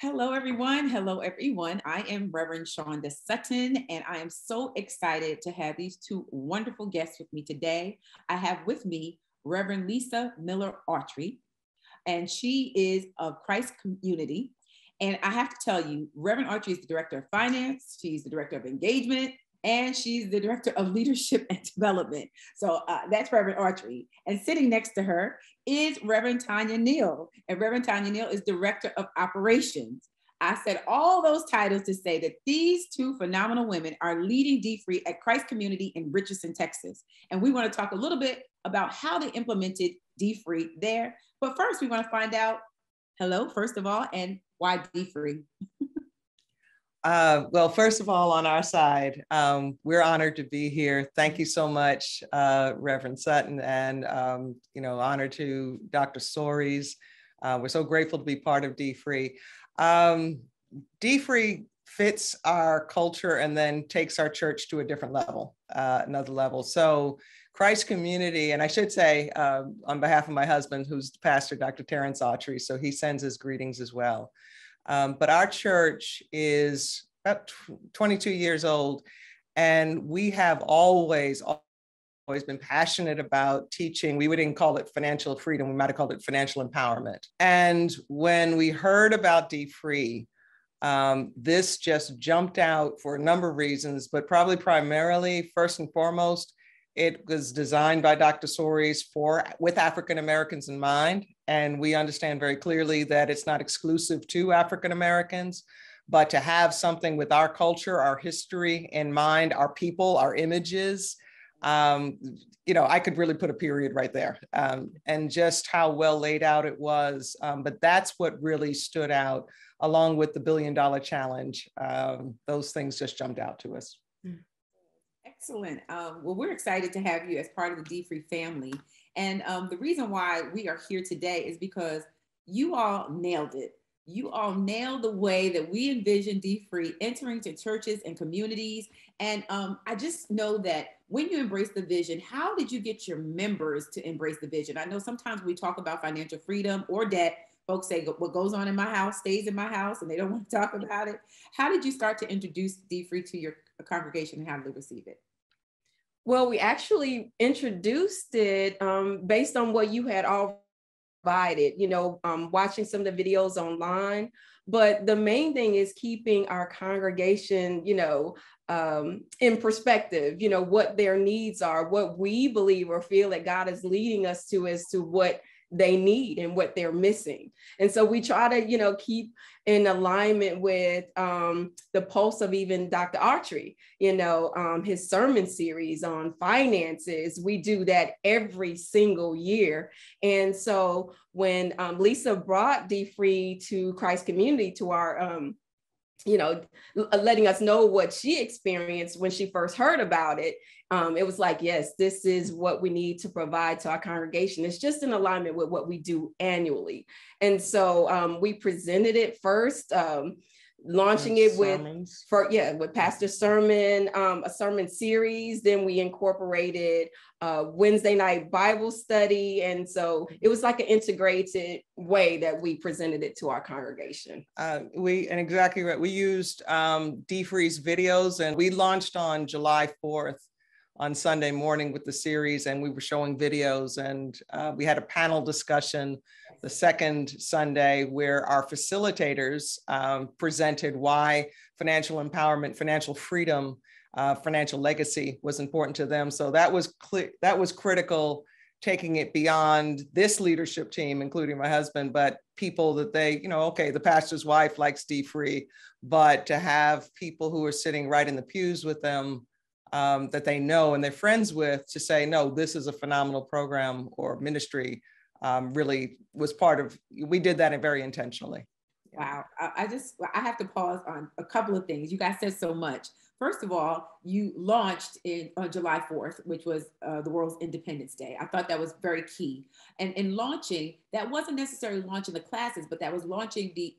Hello, everyone. Hello, everyone. I am Reverend Shonda Sutton, and I am so excited to have these two wonderful guests with me today. I have with me Reverend Lisa Miller Autry, and she is of Christ Community. And I have to tell you, Reverend Autry is the Director of Finance, she's the Director of Engagement, and she's the Director of Leadership and Development. So that's Reverend Autry. And sitting next to her is Reverend Tanya Neal. And Reverend Tanya Neal is Director of Operations. I said all those titles to say that these two phenomenal women are leading dfree at Christ Community in Richardson, Texas. And we want to talk a little bit about how they implemented dfree there. But first, we want to find out, hello, first of all, and why dfree? Well, first of all, on our side, we're honored to be here. Thank you so much, Reverend Sutton, and honored to Dr. Soaries. We're so grateful to be part of dfree. dfree fits our culture and then takes our church to a different level, another level. So Christ Community, and I should say on behalf of my husband, who's the pastor, Dr. Terrence Autry, so he sends his greetings as well. But our church is about 22 years old, and we have always been passionate about teaching. We wouldn't call it financial freedom. We might have called it financial empowerment. And when we heard about dfree, this just jumped out for a number of reasons, but probably primarily, first and foremost, it was designed by Dr. Soaries with African Americans in mind. And we understand very clearly that it's not exclusive to African Americans, but to have something with our culture, our history in mind, our people, our images, I could really put a period right there. And just how well laid out it was. But that's what really stood out, along with the $1 billion challenge. Those things just jumped out to us. Excellent. Well, we're excited to have you as part of the dfree family. And the reason why we are here today is because you all nailed it. You all nailed the way that we envision dfree entering to churches and communities. And I just know that when you embrace the vision, how did you get your members to embrace the vision? I know sometimes we talk about financial freedom or debt. Folks say what goes on in my house stays in my house and they don't want to talk about it. How did you start to introduce dfree to your congregation and how did they receive it? Well, we actually introduced it based on what you had all provided, watching some of the videos online. But the main thing is keeping our congregation, in perspective, what their needs are, what we believe or feel that God is leading us to as to what they need and what they're missing. And so we try to, keep in alignment with the pulse of even Dr. Autry, his sermon series on finances. We do that every single year. And so when Lisa brought dfree to Christ Community, to our letting us know what she experienced when she first heard about it. It was like, yes, this is what we need to provide to our congregation. It's just in alignment with what we do annually. And so we presented it first, launching it with Pastor Sermon, a sermon series. Then we incorporated Wednesday night Bible study. And so it was like an integrated way that we presented it to our congregation. And exactly right. We used dfree's videos, and we launched on July 4th on Sunday morning with the series, and we were showing videos, and we had a panel discussion the second Sunday where our facilitators presented why financial empowerment, financial freedom, financial legacy was important to them. So that was critical, taking it beyond this leadership team, including my husband, but people that the pastor's wife likes dfree, but to have people who are sitting right in the pews with them that they know and they're friends with, to say, no, this is a phenomenal program or ministry, really was part of, we did that very intentionally. Wow. I have to pause on a couple of things. You guys said so much. First of all, you launched on July 4th, which was the world's Independence Day. I thought that was very key. And in launching, that wasn't necessarily launching the classes, but that was launching the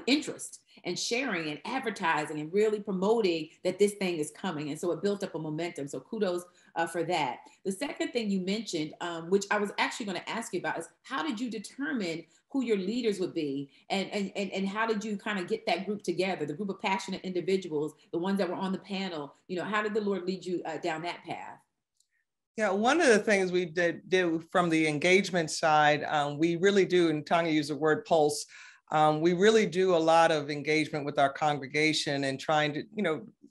interest and sharing and advertising and really promoting that this thing is coming. And so it built up a momentum. So kudos for that. The second thing you mentioned, which I was actually going to ask you about, is how did you determine who your leaders would be, and how did you kind of get that group together, the group of passionate individuals, the ones that were on the panel? How did the Lord lead you down that path? Yeah, one of the things we did from the engagement side, we really do, and Tanya used the word pulse, we really do a lot of engagement with our congregation and trying to,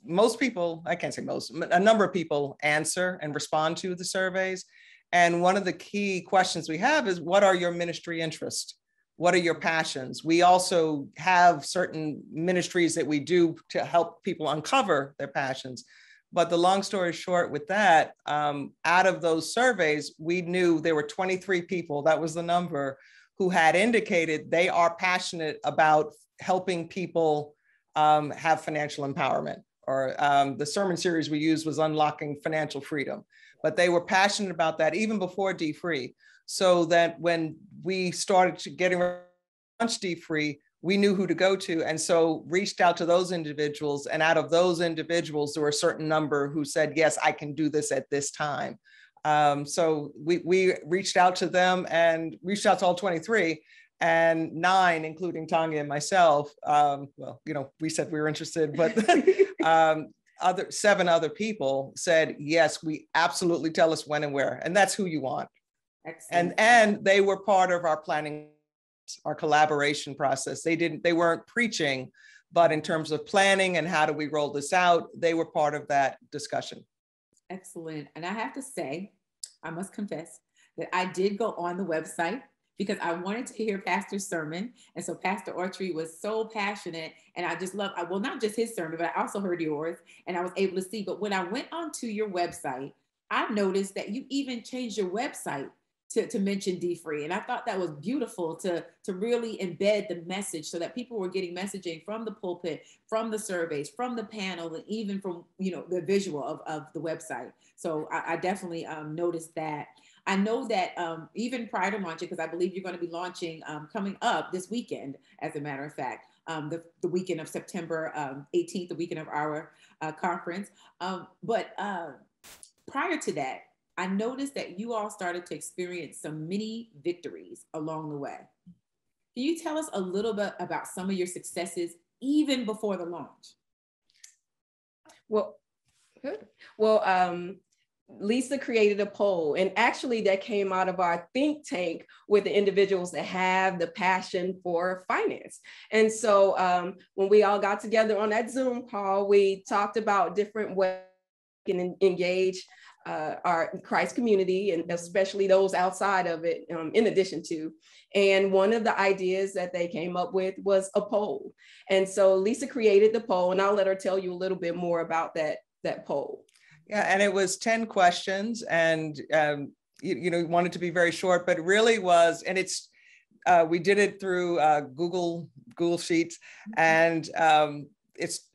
most people, I can't say most, a number of people answer and respond to the surveys. And one of the key questions we have is, what are your ministry interests? What are your passions? We also have certain ministries that we do to help people uncover their passions. But the long story short with that, out of those surveys, we knew there were 23 people, that was the number, who had indicated they are passionate about helping people have financial empowerment. Or the sermon series we used was Unlocking Financial Freedom. But they were passionate about that even before dfree. So that when we started to getting launch dfree, we knew who to go to. And so reached out to those individuals. And out of those individuals, there were a certain number who said, yes, I can do this at this time. So we reached out to them and reached out to all 23, and 9, including Tanya and myself. We said we were interested, but 7 other people said, yes, we absolutely, tell us when and where. And that's who you want. Excellent. And they were part of our planning, our collaboration process. They weren't preaching, but in terms of planning and how do we roll this out, they were part of that discussion. Excellent. And I have to say, I must confess that I did go on the website because I wanted to hear Pastor's sermon. And so Pastor Autry was so passionate, and I just loved, well, not just his sermon, but I also heard yours, and I was able to see. But when I went onto your website, I noticed that you even changed your website to mention dfree. And I thought that was beautiful to really embed the message so that people were getting messaging from the pulpit, from the surveys, from the panel, and even from, the visual of the website. So I definitely noticed that. I know that even prior to launching, because I believe you're going to be launching coming up this weekend, as a matter of fact, the weekend of September 18th, the weekend of our conference. But prior to that, I noticed that you all started to experience some mini victories along the way. Can you tell us a little bit about some of your successes even before the launch? Well, good. Well, Lisa created a poll, and actually that came out of our think tank with the individuals that have the passion for finance. And so when we all got together on that Zoom call, we talked about different ways we can engage our Christ community, and especially those outside of it, in addition to. And one of the ideas that they came up with was a poll. And so Lisa created the poll, and I'll let her tell you a little bit more about that poll. Yeah, and it was 10 questions, and wanted to be very short, but it really was, and it's we did it through Google Sheets, and it's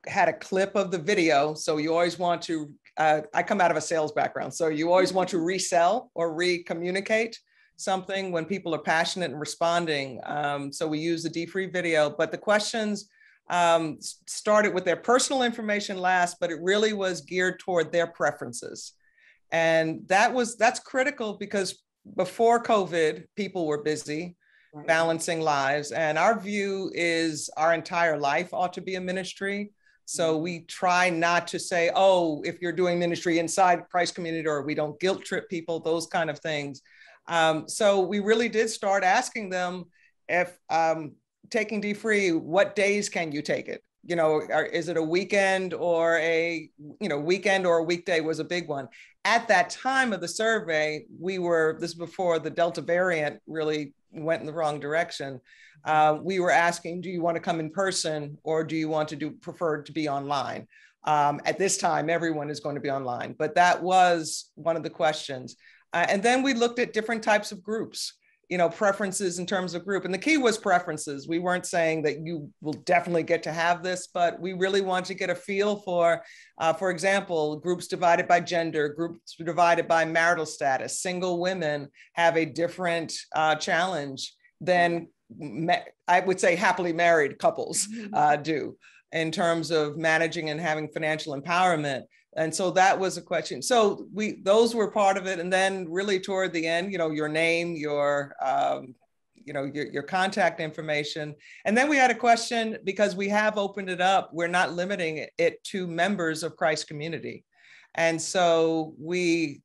had a clip of the video. So you always want to, I come out of a sales background, so you always want to resell or re-communicate something when people are passionate and responding. So we use the dfree video, but the questions started with their personal information last, but it really was geared toward their preferences. And that's critical, because before COVID, people were busy, right, balancing lives. And our view is our entire life ought to be a ministry. So we try not to say, oh, if you're doing ministry inside Christ community, or we don't guilt trip people, those kind of things. So we really did start asking them, if taking dfree, what days can you take it? Is it a weekend or a weekday was a big one. At that time of the survey, this is before the Delta variant really went in the wrong direction. We were asking, do you want to come in person, or do you want to prefer to be online? At this time, everyone is going to be online, but that was one of the questions. And then we looked at different types of groups, preferences in terms of group. And the key was preferences. We weren't saying that you will definitely get to have this, but we really want to get a feel for example, groups divided by gender, groups divided by marital status. Single women have a different challenge than, I would say, happily married couples do in terms of managing and having financial empowerment. And so that was a question. So those were part of it. And then really toward the end, your name, your contact information. And then we had a question, because we have opened it up, we're not limiting it to members of Christ community. And so the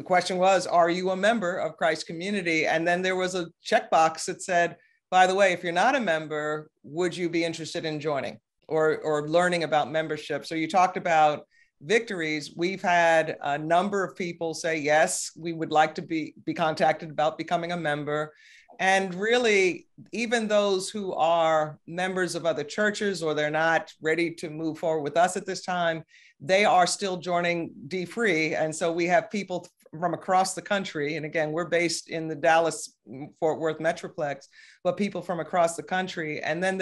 question was, are you a member of Christ community? And then there was a checkbox that said, by the way, if you're not a member, would you be interested in joining or learning about membership? So you talked about victories. We've had a number of people say, yes, we would like to be contacted about becoming a member. And really, even those who are members of other churches, or they're not ready to move forward with us at this time, they are still joining dfree. And so we have people from across the country. And again, we're based in the Dallas-Fort Worth Metroplex, but people from across the country. And then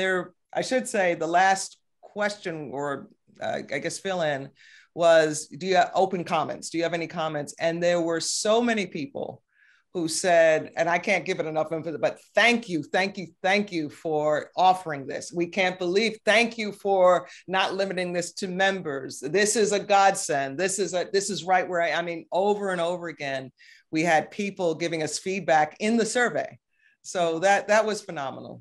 I should say, the last question, or I guess fill in, was, do you have open comments? Do you have any comments? And there were so many people who said, and I can't give it enough emphasis, but thank you for offering this. We can't believe, thank you for not limiting this to members. This is a godsend. This is right where I mean, over and over again, we had people giving us feedback in the survey. So that was phenomenal.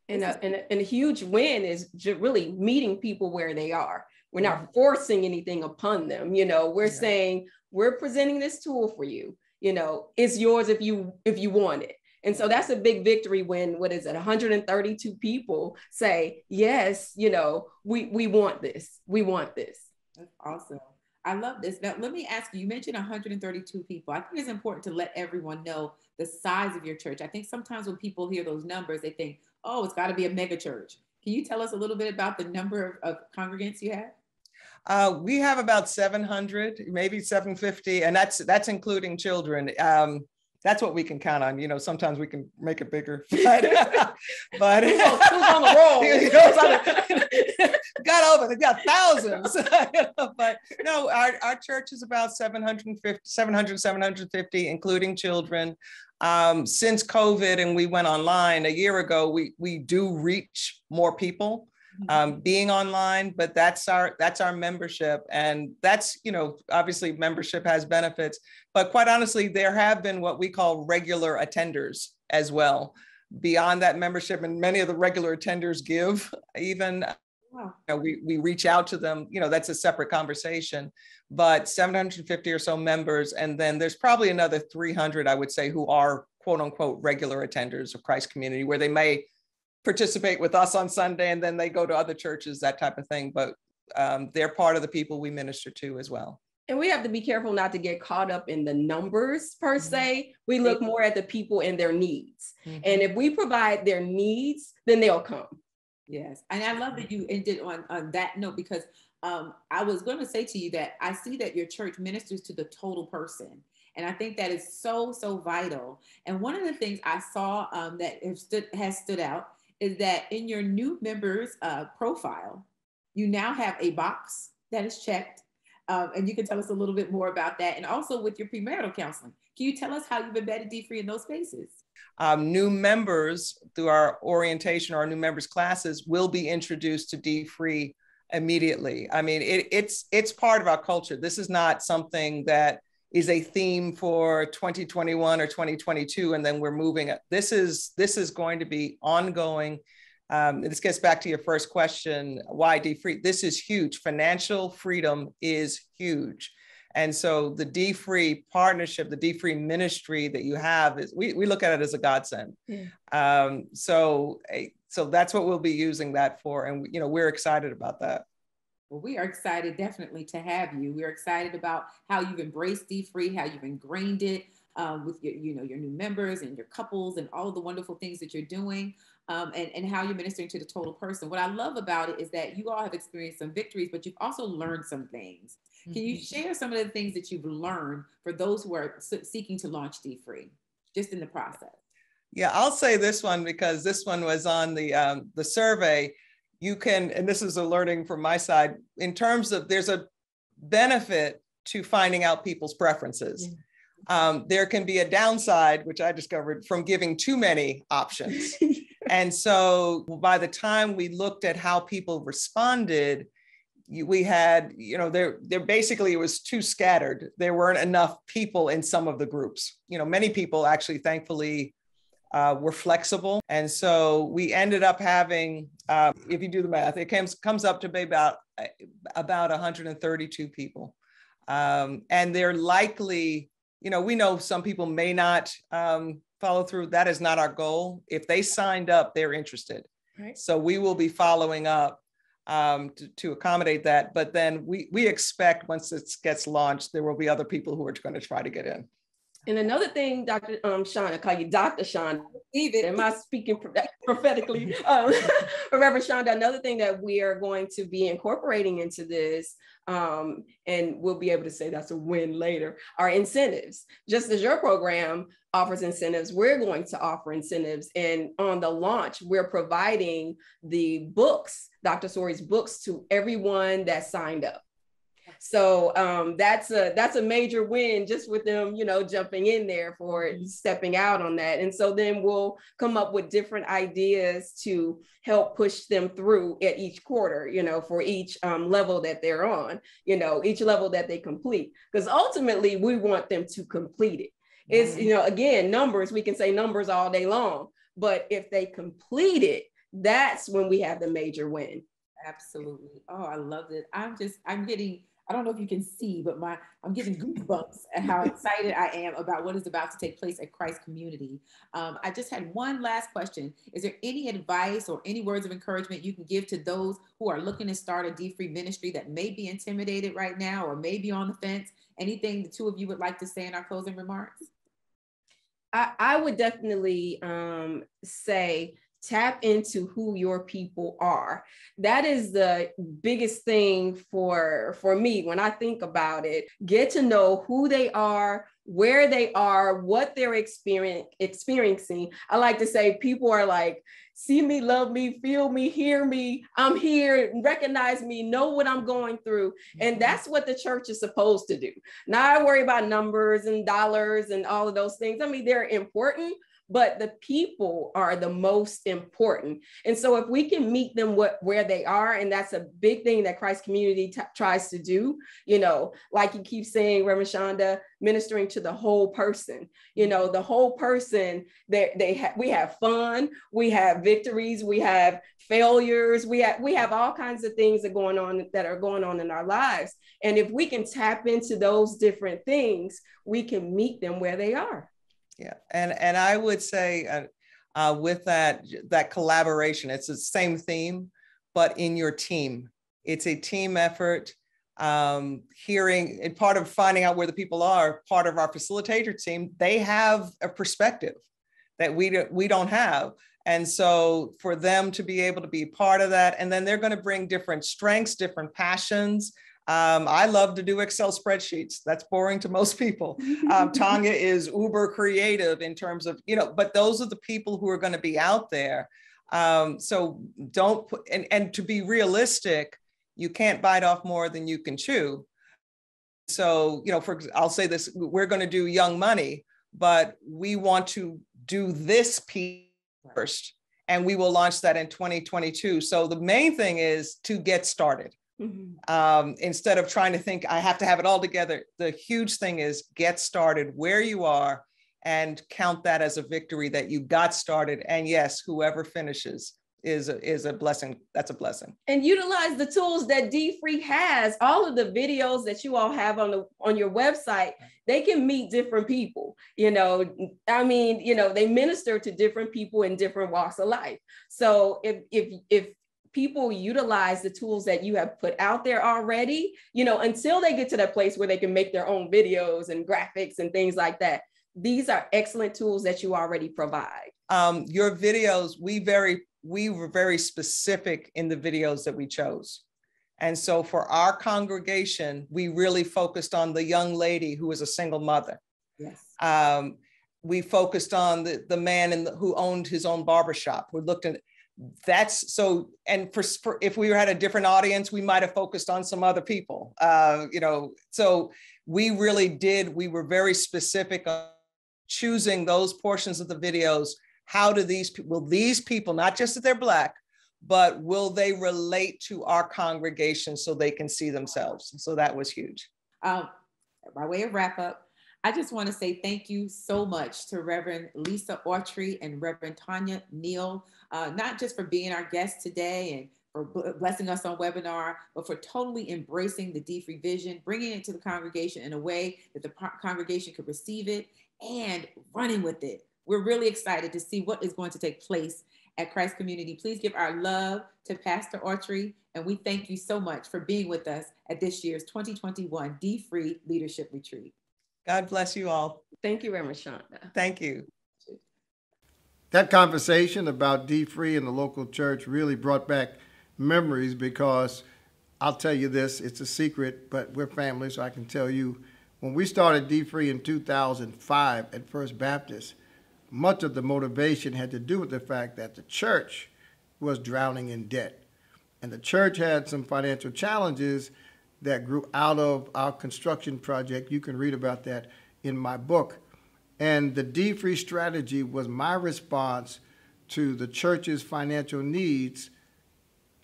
And a huge win is really meeting people where they are. We're not forcing anything upon them. We're saying, we're presenting this tool for you. It's yours if you want it. And so that's a big victory when, 132 people say, yes, we want this. We want this. That's awesome. I love this. Now, let me ask you, you mentioned 132 people. I think it's important to let everyone know the size of your church. I think sometimes when people hear those numbers, they think, oh, it's got to be a mega church. Can you tell us a little bit about the number of congregants you have? We have about 700, maybe 750, and that's including children. That's what we can count on. Sometimes we can make it bigger, but who's on the roll? They got thousands. But no, our church is about 750, including children. Since COVID and we went online a year ago, we do reach more people. Being online, but that's our membership. And that's, obviously membership has benefits, but quite honestly, there have been what we call regular attenders as well, beyond that membership. And many of the regular attenders give even, we reach out to them, that's a separate conversation, but 750 or so members. And then there's probably another 300, I would say, who are quote unquote regular attenders of Christ community, where they may participate with us on Sunday and then they go to other churches, that type of thing. But they're part of the people we minister to as well. And we have to be careful not to get caught up in the numbers per se. We look more at the people and their needs. And if we provide their needs, then they'll come. Yes. And I love that you ended on that note, because I was going to say to you that I see that your church ministers to the total person. And I think that is so, so vital. And one of the things I saw that has stood out is that in your new members profile, you now have a box that is checked. And you can tell us a little bit more about that. And also with your premarital counseling, can you tell us how you've embedded dfree in those spaces? New members through our orientation or our new members classes will be introduced to dfree immediately. I mean, it's part of our culture. This is not something that is a theme for 2021 or 2022, and then we're moving. This is going to be ongoing. This gets back to your first question, why dfree? This is huge. Financial freedom is huge. And so the dfree partnership, the dfree ministry that you have, is we look at it as a godsend. So that's what we'll be using that for. And we're excited about that. Well, we are excited definitely to have you. We're excited about how you've embraced dfree, how you've ingrained it with your new members and your couples and all of the wonderful things that you're doing, and how you're ministering to the total person. What I love about it is that you all have experienced some victories, but you've also learned some things. Can you share some of the things that you've learned for those who are seeking to launch dfree, just in the process? Yeah, I'll say this one because this one was on the survey. You can, and this is a learning from my side, in terms of there's a benefit to finding out people's preferences. There can be a downside, which I discovered, from giving too many options. And so by the time we looked at how people responded, we had, there basically, it was too scattered. There weren't enough people in some of the groups. Many people actually, thankfully, were flexible. And so we ended up having, if you do the math, it comes up to be about 132 people. And they're likely, we know some people may not follow through. That is not our goal. If they signed up, they're interested. Right. So we will be following up to accommodate that. But then we expect once it gets launched, there will be other people who are going to try to get in. And another thing, Dr. Shonda, I call you Dr. Shonda. Am I speaking prophetically? Reverend Shonda, another thing that we are going to be incorporating into this, and we'll be able to say that's a win later, are incentives. Just as your program offers incentives, we're going to offer incentives. And on the launch, we're providing the books, Dr. Sori's books, to everyone that signed up. So that's a major win just with them, jumping in there for stepping out on that. And so then we'll come up with different ideas to help push them through at each quarter, for each level that they're on, each level that they complete, because ultimately we want them to complete it. It's, again, numbers, we can say numbers all day long, but if they complete it, that's when we have the major win. Absolutely. Oh, I love it. I'm getting, I don't know if you can see, but I'm getting goosebumps at how excited I am about what is about to take place at Christ Community. I just had one last question. Is there any advice or any words of encouragement you can give to those who are looking to start a dfree ministry that may be intimidated right now or may be on the fence? Anything the two of you would like to say in our closing remarks? I would definitely say, tap into who your people are. That is the biggest thing for me when I think about it. Get to know who they are, where they are, what they're experiencing. I like to say people are like, see me, love me, feel me, hear me. I'm here, recognize me, know what I'm going through. And that's what the church is supposed to do. Not worry about numbers and dollars and all of those things. I mean, they're important, but the people are the most important. And so if we can meet them where they are, and that's a big thing that Christ Community tries to do, like you keep saying, Reverend Shonda, ministering to the whole person, the whole person, we have fun, we have victories, we have failures, we have all kinds of things that are going on in our lives. And if we can tap into those different things, we can meet them where they are. Yeah, and I would say with that collaboration, it's the same theme, but in your team. It's a team effort. Hearing and part of finding out where the people are, part of our facilitator team, they have a perspective that we don't have. And so for them to be able to be part of that, and then they're going to bring different strengths, different passions. I love to do Excel spreadsheets. That's boring to most people. Tanya is uber creative in terms of, but those are the people who are going to be out there. So don't put, and to be realistic, you can't bite off more than you can chew. So, I'll say this, we're going to do Young Money, but we want to do this piece first, and we will launch that in 2022. So the main thing is to get started. Instead of trying to think, I have to have it all together. The huge thing is get started where you are and count that as a victory that you got started. And yes, whoever finishes is a blessing. That's a blessing. And utilize the tools that dfree has. All of the videos that you all have on your website, they can meet different people. They minister to different people in different walks of life. So if people utilize the tools that you have put out there already, until they get to that place where they can make their own videos and graphics and things like that. These are excellent tools that you already provide. Your videos, we were very specific in the videos that we chose. And so for our congregation, we really focused on the young lady who was a single mother. Yes. We focused on the man who owned his own barbershop. We looked at that's so, and for if we had a different audience, we might have focused on some other people, so we were very specific on choosing those portions of the videos. How do these people, not just that they're Black, but will they relate to our congregation so they can see themselves? So that was huge. By way of wrap up, I just want to say thank you so much to Reverend Lisa Autry and Reverend Tanya Neal, not just for being our guests today and for blessing us on webinar, but for totally embracing the dfree vision, bringing it to the congregation in a way that the congregation could receive it and running with it. We're really excited to see what is going to take place at Christ Community. Please give our love to Pastor Autry, and we thank you so much for being with us at this year's 2021 dfree Leadership Retreat. God bless you all. Thank you, Reverend Shonda. Thank you. That conversation about dfree and the local church really brought back memories, because I'll tell you this, it's a secret, but we're family, so I can tell you, when we started dfree in 2005 at First Baptist, much of the motivation had to do with the fact that the church was drowning in debt. And the church had some financial challenges that grew out of our construction project. You can read about that in my book. And the dfree strategy was my response to the church's financial needs,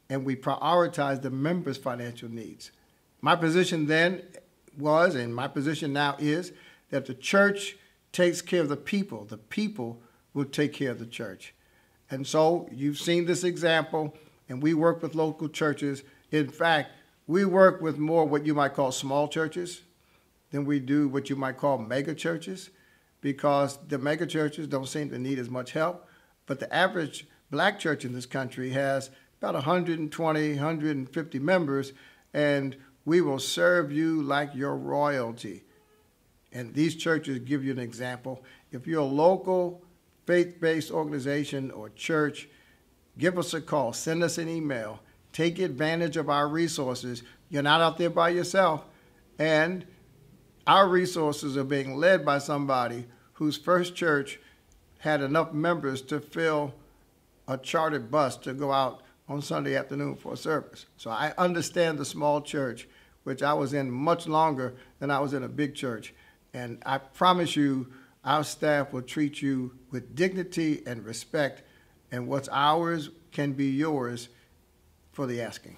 and we prioritized the members' financial needs. My position then was, and my position now is, that the church takes care of the people will take care of the church. And so you've seen this example, and we work with local churches. In fact, we work with more what you might call small churches than we do what you might call mega churches, because the mega churches don't seem to need as much help. But the average black church in this country has about 120, 150 members, and we will serve you like your royalty. And these churches give you an example. If you're a local faith-based organization or church, give us a call, send us an email, take advantage of our resources. You're not out there by yourself. And our resources are being led by somebody whose first church had enough members to fill a chartered bus to go out on Sunday afternoon for a service. So I understand the small church, which I was in much longer than I was in a big church. And I promise you, our staff will treat you with dignity and respect, and what's ours can be yours for the asking.